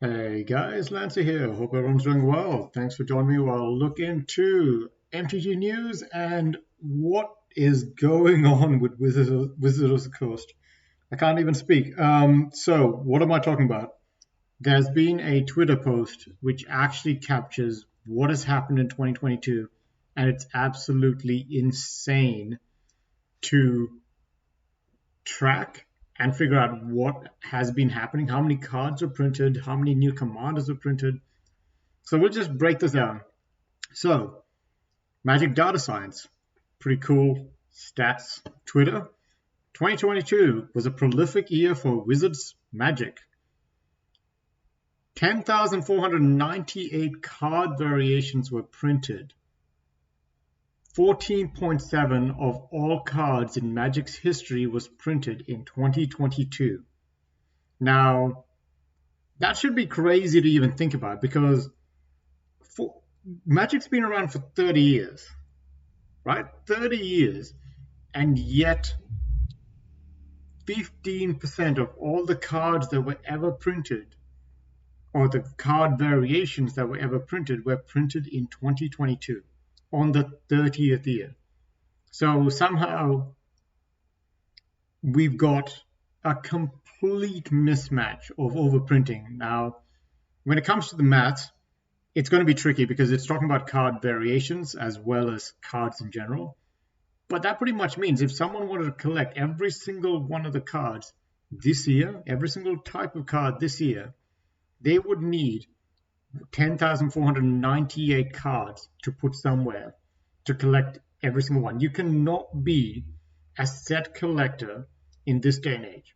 Hey guys, Lancer here. Hope everyone's doing well. Thanks for joining me while I look into MTG news and what is going on with Wizards of the Coast. I can't even speak. So what am I talking about? There's been a Twitter post which actually captures what has happened in 2022, and it's absolutely insane to track and figure out what has been happening, how many cards are printed, how many new commanders are printed. So we'll just break this down. So, Magic Data Science, pretty cool stats. Twitter, 2022 was a prolific year for Wizards Magic. 10,498 card variations were printed. 14.7 of all cards in Magic's history was printed in 2022. Now, that should be crazy to even think about because Magic's been around for 30 years, right? 30 years, and yet 15% of all the cards that were ever printed, or the card variations that were ever printed in 2022 on the 30th year. So somehow we've got a complete mismatch of overprinting. Now, when it comes to the maths, it's going to be tricky because it's talking about card variations as well as cards in general. But that pretty much means if someone wanted to collect every single one of the cards this year, every single type of card this year, they would need 10,498 cards to put somewhere to collect every single one. You cannot be a set collector in this day and age.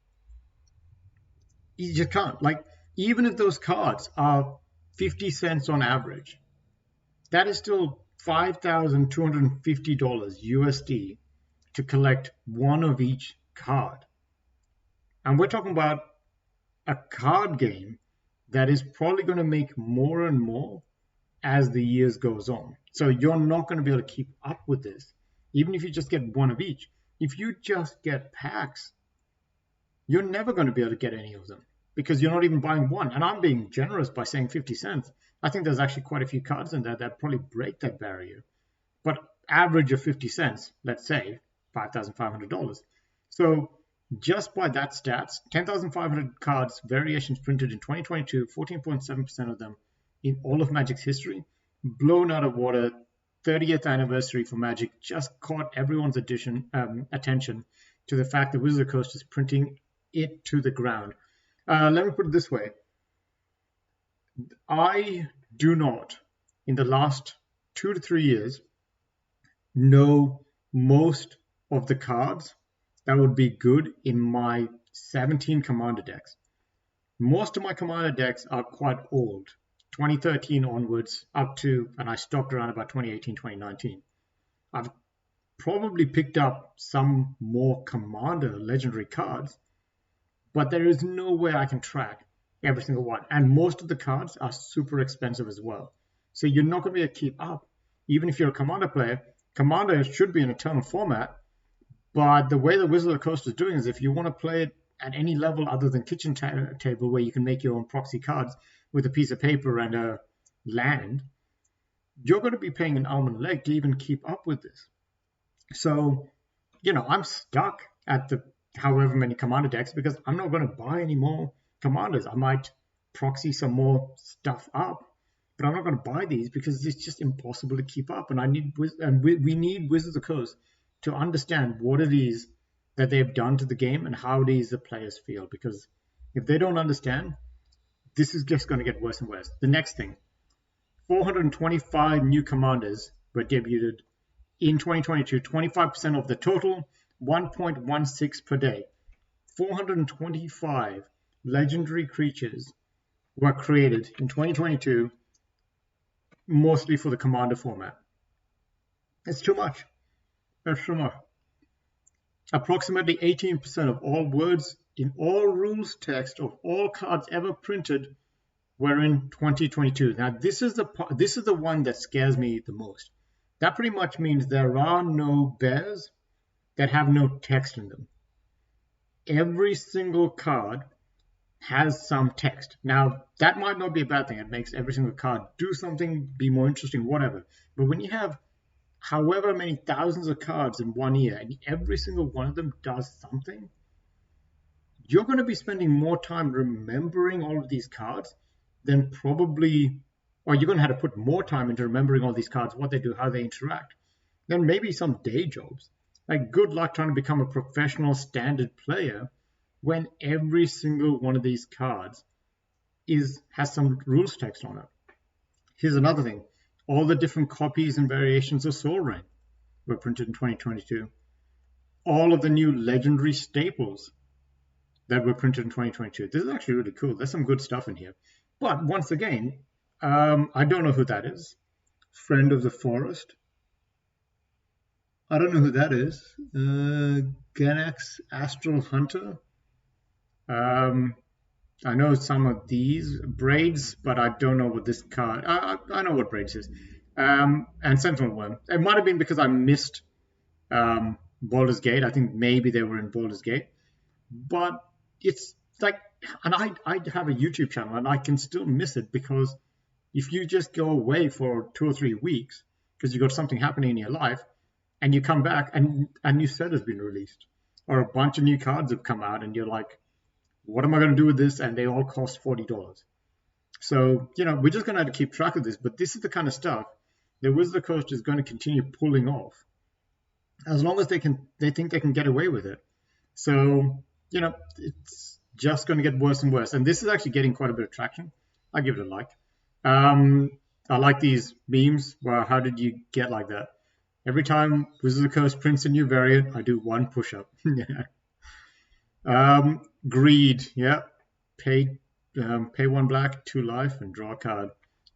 You just can't. Like, even if those cards are 50 cents on average, that is still $5,250 USD to collect one of each card. And we're talking about a card game that is probably going to make more and more as the years goes on. So you're not going to be able to keep up with this, even if you just get one of each. If you just get packs, you're never going to be able to get any of them because you're not even buying one. And I'm being generous by saying 50 cents. I think there's actually quite a few cards in there that probably break that barrier. But average of 50 cents, let's say $5,500. So just by that stats, 10,500 cards, variations printed in 2022, 14.7% of them in all of Magic's history, blown out of water. 30th anniversary for Magic just caught everyone's attention to the fact that Wizards of the Coast is printing it to the ground. Let me put it this way. I do not, in the last 2 to 3 years, know most of the cards that would be good in my 17 commander decks. Most of my commander decks are quite old, 2013 onwards up to, and I stopped around about 2018, 2019. I've probably picked up some more commander legendary cards, but there is no way I can track every single one. And most of the cards are super expensive as well. So you're not going to be able to keep up. Even if you're a commander player, commander should be an eternal format. But the way the Wizard of the Coast is doing is if you want to play it at any level other than kitchen table where you can make your own proxy cards with a piece of paper and a land, you're going to be paying an arm and a leg to even keep up with this. So, I'm stuck at the however many commander decks because I'm not going to buy any more commanders. I might proxy some more stuff up, but I'm not going to buy these because it's just impossible to keep up. And we need Wizards of the Coast to understand what it is that they've done to the game and how it is the players feel. Because if they don't understand, this is just going to get worse and worse. The next thing, 425 new commanders were debuted in 2022, 25% of the total, 1.16 per day. 425 legendary creatures were created in 2022, mostly for the commander format. It's too much. That's too much. Approximately 18% of all words in all rules text of all cards ever printed were in 2022. Now, this is the one that scares me the most. That pretty much means there are no bears that have no text in them. Every single card has some text. Now, that might not be a bad thing. It makes every single card do something, be more interesting, whatever. But when you have however many thousands of cards in one year and every single one of them does something, you're going to be spending more time remembering all of these cards than probably, or you're going to have to put more time into remembering all these cards, what they do, how they interact, than maybe some day jobs. Like, good luck trying to become a professional standard player when every single one of these cards has some rules text on it. Here's another thing. All the different copies and variations of Soul Ring were printed in 2022. All of the new legendary staples that were printed in 2022. This is actually really cool. There's some good stuff in here. But once again, I don't know who that is. Friend of the Forest. I don't know who that is. Ganax Astral Hunter. I know some of these Braids, but I don't know what this card. I know what Braids is. And Sentinel Worm. It might have been because I missed Baldur's Gate. I think maybe they were in Baldur's Gate. But it's like, and I have a YouTube channel and I can still miss it because if you just go away for 2 or 3 weeks because you've got something happening in your life and you come back and a new set has been released or a bunch of new cards have come out and you're like, what am I going to do with this? And they all cost $40. So, we're just going to have to keep track of this. But this is the kind of stuff that Wizard of the Coast is going to continue pulling off as long as they think they can get away with it. So, it's just going to get worse and worse. And this is actually getting quite a bit of traction. I give it a like. I like these memes. Wow, how did you get like that? Every time Wizard of the Coast prints a new variant, I do 1 push-up. Greed, yeah. Pay 1 black, 2 life, and draw a card.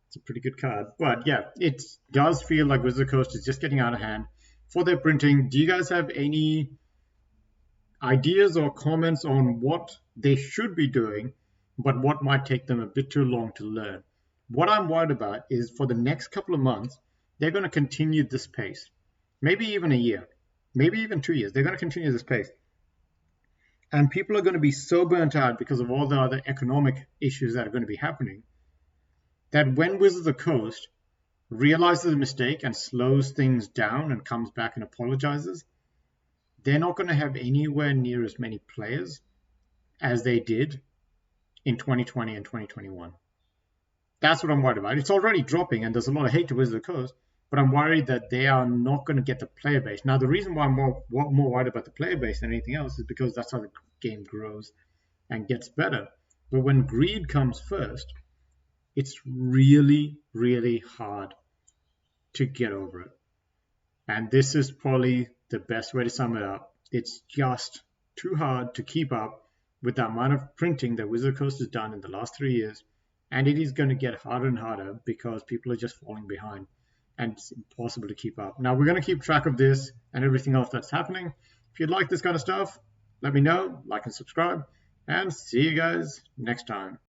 It's a pretty good card. But yeah, it does feel like Wizard of the Coast is just getting out of hand for their printing. Do you guys have any ideas or comments on what they should be doing, but what might take them a bit too long to learn? What I'm worried about is for the next couple of months, they're going to continue this pace. Maybe even a year, maybe even 2 years. They're going to continue this pace. And people are going to be so burnt out because of all the other economic issues that are going to be happening that when Wizards of the Coast realizes a mistake and slows things down and comes back and apologizes, they're not going to have anywhere near as many players as they did in 2020 and 2021. That's what I'm worried about. It's already dropping, and there's a lot of hate to Wizards of the Coast, but I'm worried that they are not going to get the player base. Now, the reason why I'm more worried about the player base than anything else is because that's how the game grows and gets better. But when greed comes first, it's really, really hard to get over it. And this is probably the best way to sum it up. It's just too hard to keep up with the amount of printing that Wizard of the Coast has done in the last 3 years. And it is going to get harder and harder because people are just falling behind. And it's impossible to keep up. Now, we're going to keep track of this and everything else that's happening. If you'd like this kind of stuff, let me know, like and subscribe, and see you guys next time.